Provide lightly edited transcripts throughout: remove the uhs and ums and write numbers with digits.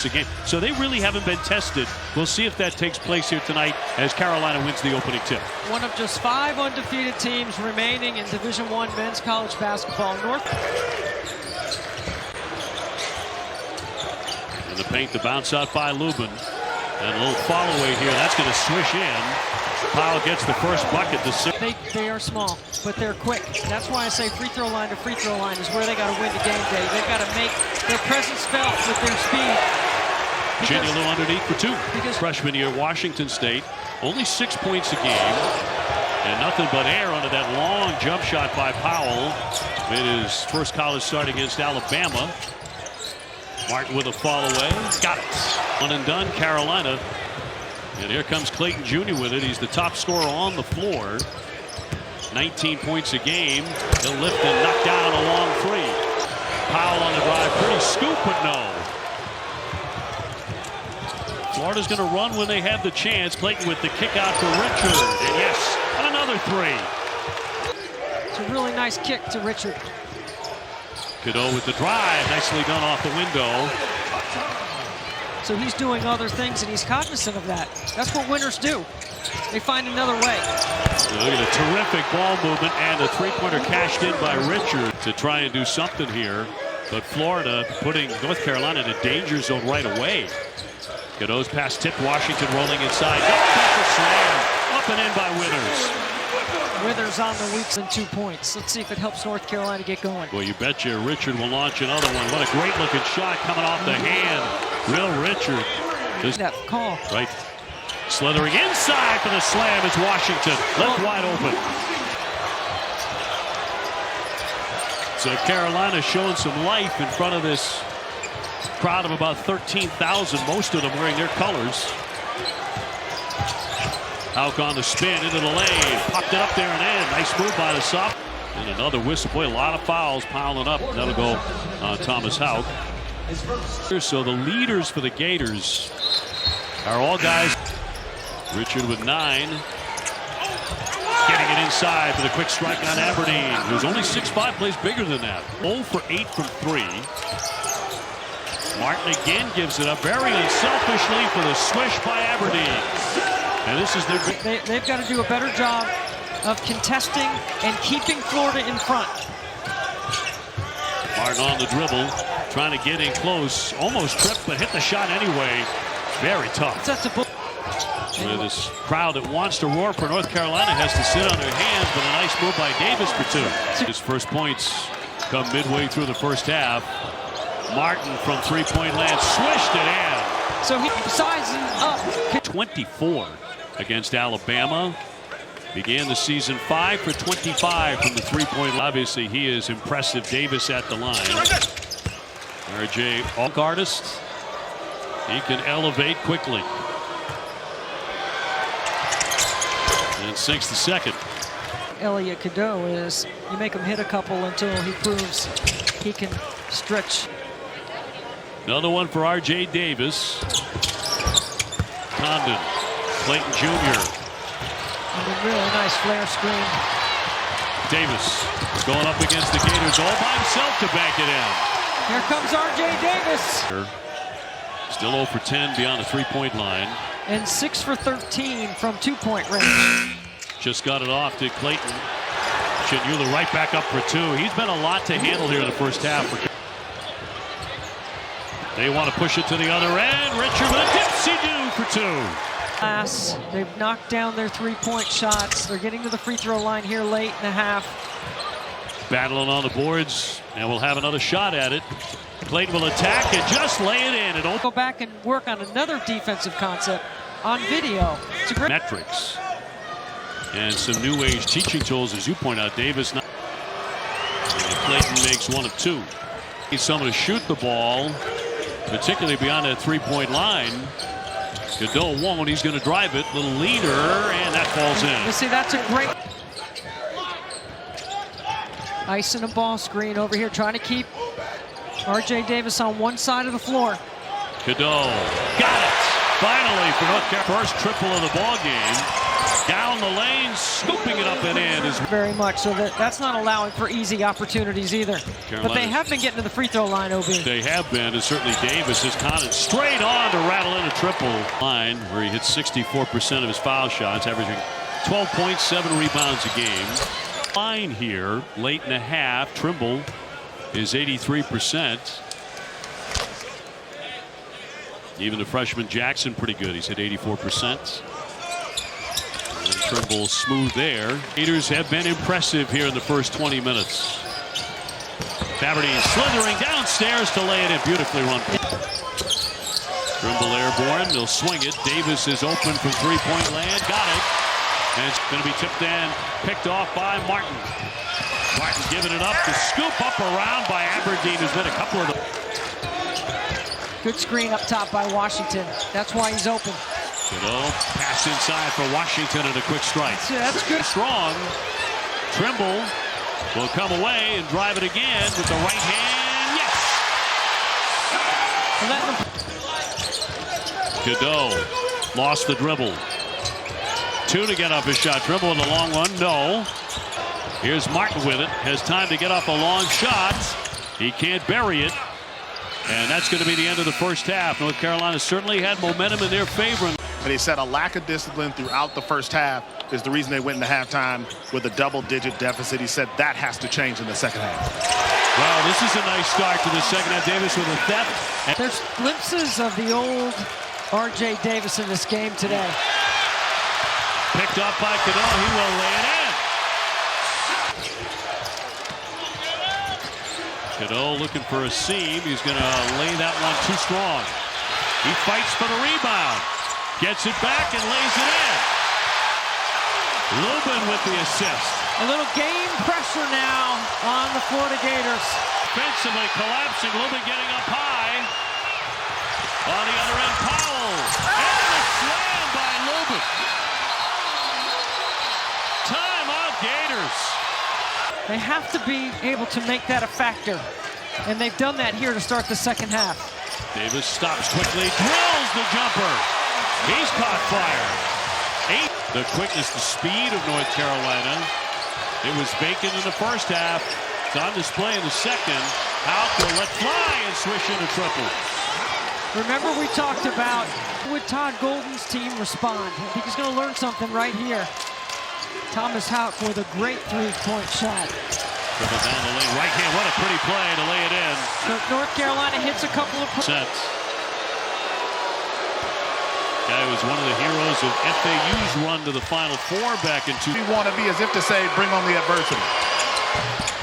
Again. So they really haven't been tested. We'll see if that takes place here tonight as Carolina wins the opening tip. One of just 5 undefeated teams remaining in Division I men's college basketball. In the paint, the bounce out by Lubin. And a little follow away here. That's going to swish in. Powell gets the first bucket. They are small, but they're quick. That's why I say free throw line to free throw line is where they got to win the game day. They've got to make their presence felt with their speed. Virginia a little underneath for 2. Freshman year, Washington State, only 6 points a game. And nothing but air under that long jump shot by Powell. Made his first college start against Alabama. Martin with a fall away. Got it. One and done, Carolina. And here comes Clayton Jr. with it. He's the top scorer on the floor. 19 points a game. He'll lift and knock down a long 3. Powell on the drive. Pretty scoop, but no. Florida's going to run when they have the chance. Clayton with the kick out for Richard. And yes, and another 3. It's a really nice kick to Richard. Cadeau with the drive. Nicely done off the window. So he's doing other things, and he's cognizant of that. That's what winners do. They find another way. Look at a terrific ball movement and a 3-pointer cashed in by Richard to try and do something here. But Florida putting North Carolina in a danger zone right away. Cadeau's pass tipped. Washington rolling inside. Slam. Up and in by Withers. Withers on the weeks and 2 points. Let's see if it helps North Carolina get going. Well, you betcha Richard will launch another one. What a great looking shot coming off the hand. Will Richard. That call. Right. Slithering inside for the slam. It's Washington. Left wide open. So Carolina showing some life in front of this crowd of about 13,000. Most of them wearing their colors. Houck on the spin into the lane. Popped it up there and in. Nice move by the soft. And another whistle. Boy, a lot of fouls piling up. That'll go on Thomas Houck. So the leaders for the Gators are all guys. Richard with 9. Getting it inside for the quick strike on Aberdeen, who's only 6'5", plays bigger than that. 0 for 8 from 3. Martin again gives it up very unselfishly for the swish by Aberdeen. And this is they've got to do a better job of contesting and keeping Florida in front. Martin on the dribble, trying to get in close. Almost tripped, but hit the shot anyway. Very tough. This crowd that wants to roar for North Carolina has to sit on their hands, but a nice move by Davis for 2. His first points come midway through the first half. Martin from 3-point land swished it in. So he sizing up. 24 against Alabama. Began the season 5 for 25 from the 3-point line. Obviously, he is impressive. Davis at the line. RJ, all artist. He can elevate quickly. And sinks the second. Elliot Cadeau is, you make him hit a couple until he proves he can stretch. Another one for R.J. Davis. Condon, Clayton Jr. And a really nice flare screen. Davis going up against the Gators all by himself to bank it in. Here comes R.J. Davis. Still 0 for 10 beyond the 3-point line. And 6 for 13 from 2-point range. Just got it off to Clayton. Chinula right back up for 2. He's been a lot to handle here in the first half. They want to push it to the other end. Richard with a dipsy-do for 2. They've knocked down their 3-point shots. They're getting to the free throw line here late in the half. Battling on the boards, and we'll have another shot at it. Clayton will attack and just lay it in. It'll go back and work on another defensive concept on video. It's a great metrics and some new age teaching tools, as you point out, Davis. And Clayton makes 1 of 2. He's someone to shoot the ball, particularly beyond that 3-point line. Cadeau won't. He's going to drive it. Little leader, and that falls in. You see, that's a great ice and a ball screen over here, trying to keep R.J. Davis on one side of the floor. Cadeau got it. Finally for North Carolina. First triple of the ball game. Down the lane, scooping it up and in. Is very much, so that's not allowing for easy opportunities either. But they have been getting to the free throw line, OB. They have been, and certainly Davis has caught it straight on to rattle in a triple. Line where he hits 64% of his foul shots, averaging 12 points, 7 rebounds a game. Line here, late in the half, Trimble is 83%. Even the freshman Jackson pretty good. He's hit 84%. And Trimble smooth there. Gators have been impressive here in the first 20 minutes. Aberdeen slithering downstairs to lay it in. Beautifully run. Trimble airborne. They'll swing it. Davis is open from three-point land. Got it. And it's going to be tipped in. Picked off by Martin. Martin giving it up. The scoop up around by Aberdeen. There's been a couple of them. Good screen up top by Washington. That's why he's open. Pass inside for Washington and a quick strike. That's good. Strong. Trimble will come away and drive it again with the right hand. Yes! Cadeau lost the dribble. 2 to get off his shot. Trimble in the long one. No. Here's Martin with it. Has time to get off a long shot. He can't bury it. And that's going to be the end of the first half. North Carolina certainly had momentum in their favor. And he said a lack of discipline throughout the first half is the reason they went into halftime with a double-digit deficit. He said that has to change in the second half. Well, this is a nice start to the second half. Davis with a theft. There's glimpses of the old R.J. Davis in this game today. Picked up by Cadeau. He will lay it in. Cadeau looking for a seam. He's going to lay that one too strong. He fights for the rebound. Gets it back and lays it in. Lubin with the assist. A little game pressure now on the Florida Gators. Defensively collapsing. Lubin getting up high. On the other end, Powell. And the slam by Lubin. Timeout Gators. They have to be able to make that a factor. And they've done that here to start the second half. Davis stops quickly, drills the jumper. He's caught fire. 8. The quickness, the speed of North Carolina. It was vacant in the first half. It's on display in the second. Out to let fly and swish in a triple. Remember we talked about would Todd Golden's team respond? I think he's going to learn something right here. Thomas Houck with a great three-point shot. Dribble down the lane, right hand. What a pretty play to lay it in. So North Carolina hits a couple of sets. Guy was one of the heroes of FAU's run to the Final Four back in 2000. We want to be as if to say, bring on the adversity.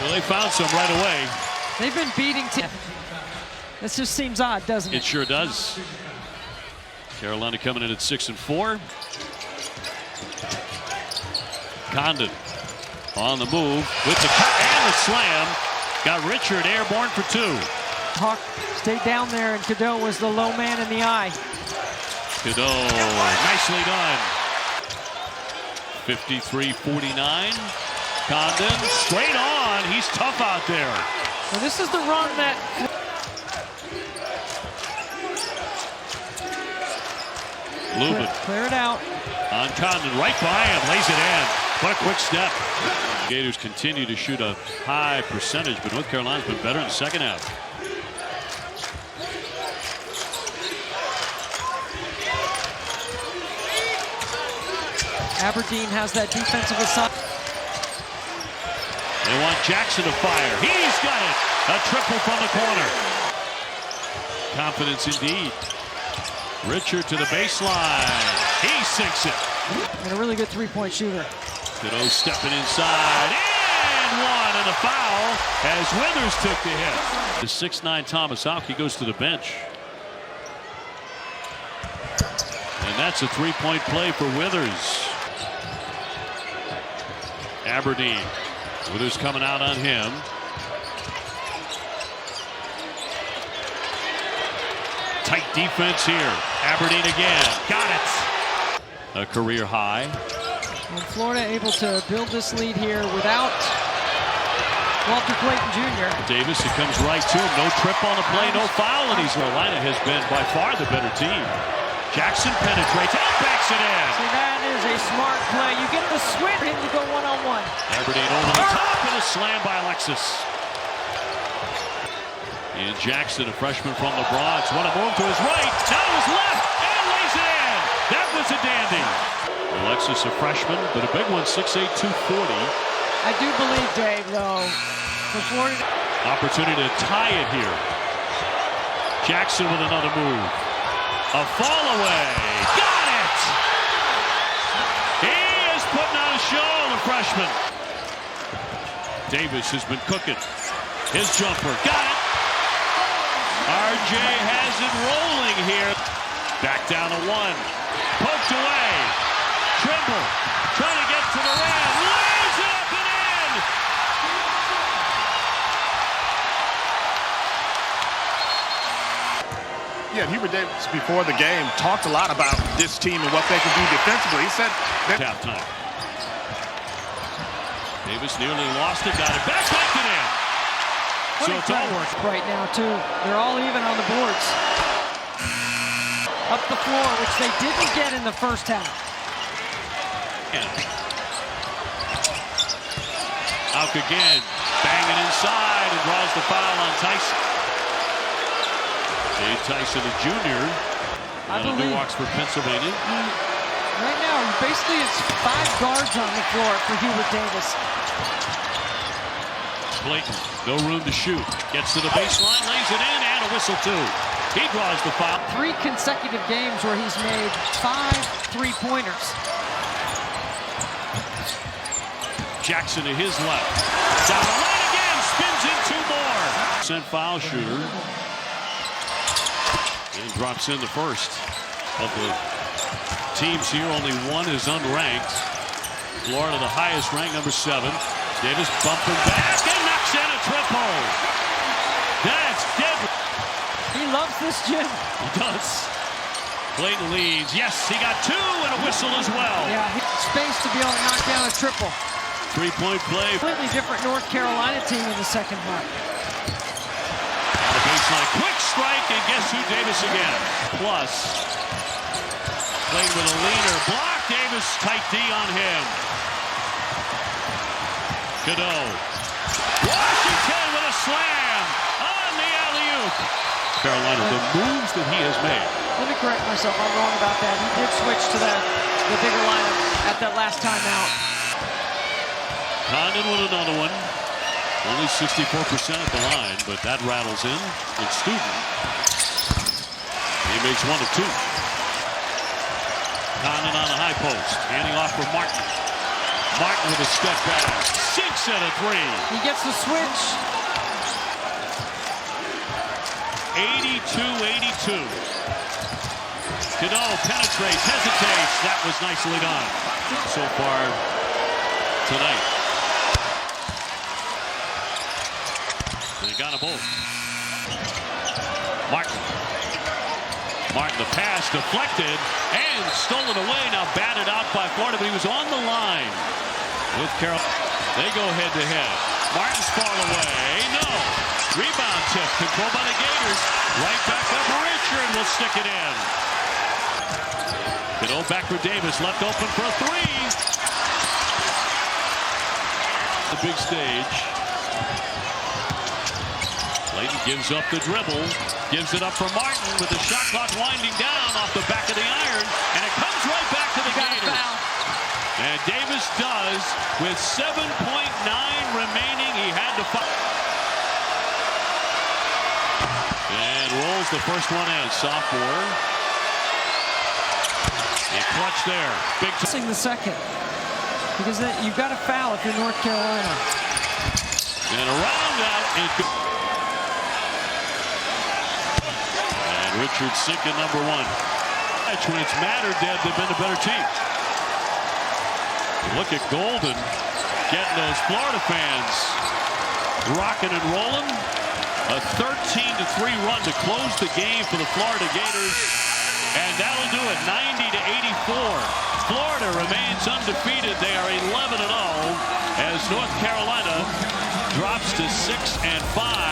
Well, they found some right away. They've been beating teams. This just seems odd, doesn't it? It sure does. Carolina coming in at 6-4. Condon on the move with the cut and the slam. Got Richard airborne for 2. Hawk stayed down there, and Cadeau was the low man in the eye. Cadeau, nicely done. 53-49. Condon straight on. He's tough out there. Well, this is the run that. Lubin. Clear it out. On Condon, right by him, lays it in. What a quick step. Gators continue to shoot a high percentage, but North Carolina's been better in the second half. Aberdeen has that defensive assignment. They want Jackson to fire. He's got it. A triple from the corner. Confidence indeed. Richard to the baseline. He sinks it. And a really good three-point shooter. Cadeau stepping inside. And one, and a foul as Withers took the hit. The 6'9" Thomas Houck, he goes to the bench. And that's a three-point play for Withers. Aberdeen. Withers coming out on him. Tight defense here. Aberdeen again. Got it. A career high. And Florida able to build this lead here without Walter Clayton Jr. Davis, it comes right to him. No trip on the play, no foul, and Carolina has been by far the better team. Jackson penetrates and backs it in. See, that is a smart play. You get the swing for him to go one-on-one. Aberdeen over the top and a slam by Alexis. And Jackson, a freshman from the Bronx, want to move to his right, now his left, and lays it in. That was a dandy. Alexis, a freshman, but a big one, 6'8", 240. I do believe, Dave, though, before... Opportunity to tie it here. Jackson with another move. A fall away. Got it! He is putting on a show, the freshman. Davis has been cooking. His jumper. Got it! RJ has it rolling here. Back down to one. Poked away. Trimble trying to get to the rim. Lays it up and in! Yeah, Hubert Davis before the game talked a lot about this team and what they can do defensively. He said that halftime. Davis nearly lost it, got it back, backed it in. So it's all working right now, too. They're all even on the boards. Up the floor, which they didn't get in the first half. Auk again, banging inside and draws the foul on Tyson. Dave Tyson, a junior, out of New Oxford, Pennsylvania. Right now, basically it's 5 guards on the floor for Hubert Davis. Clayton, no room to shoot. Gets to the baseline, lays it in, and a whistle too. He draws the foul. 3 consecutive games where he's made 5 3-pointers. Jackson to his left. Down the line again, spins in 2 more. Sent foul shooter. And drops in the first of the teams here. Only one is unranked. Florida, the highest ranked, number 7. Davis bumping back and knocks in a triple. That's deadly. He loves this gym. He does. Clayton leads. Yes, he got 2 and a whistle as well. Yeah, space to be able to knock down a triple. 3-point play. Completely different North Carolina team in the second half. The baseline, quick strike, and guess who? Davis again. Plus, played with a leaner block. Davis, tight D on him. Cadeau. Washington with a slam on the alley-oop. Carolina, the moves that he has made. Let me correct myself. I'm wrong about that. He did switch to the bigger lineup at that last timeout. Condon with another one. Only 64% at the line, but that rattles in. It's Student. He makes 1 of 2. Condon on a high post. Handing off for Martin. Martin with a step back. Sinks at a 3. He gets the switch. 82-82. Cadeau penetrates, hesitates. That was nicely done so far tonight. They got them both. Martin. Martin, the pass deflected and stolen away. Now batted out by Florida, but he was on the line with Carroll. They go head-to-head. Martin's far away. No. Rebound tip controlled by the Gators. Right back up. Richard will stick it in. Cadeau back for Davis. Left open for a 3. The big stage. Clayton gives up the dribble, gives it up for Martin with the shot clock winding down off the back of the iron, and it comes right back to the Gators. And Davis does with 7.9 remaining. He had to fight. And rolls the first one in. Sophomore. And clutch there. Big Missing the second. Because you've got to foul if you're North Carolina. And around that, Richard sinking number 1. When it's mattered, they've been a better team. Look at Golden getting those Florida fans rocking and rolling. A 13-3 run to close the game for the Florida Gators. And that'll do it, 90-84. Florida remains undefeated. They are 11-0 as North Carolina drops to 6-5.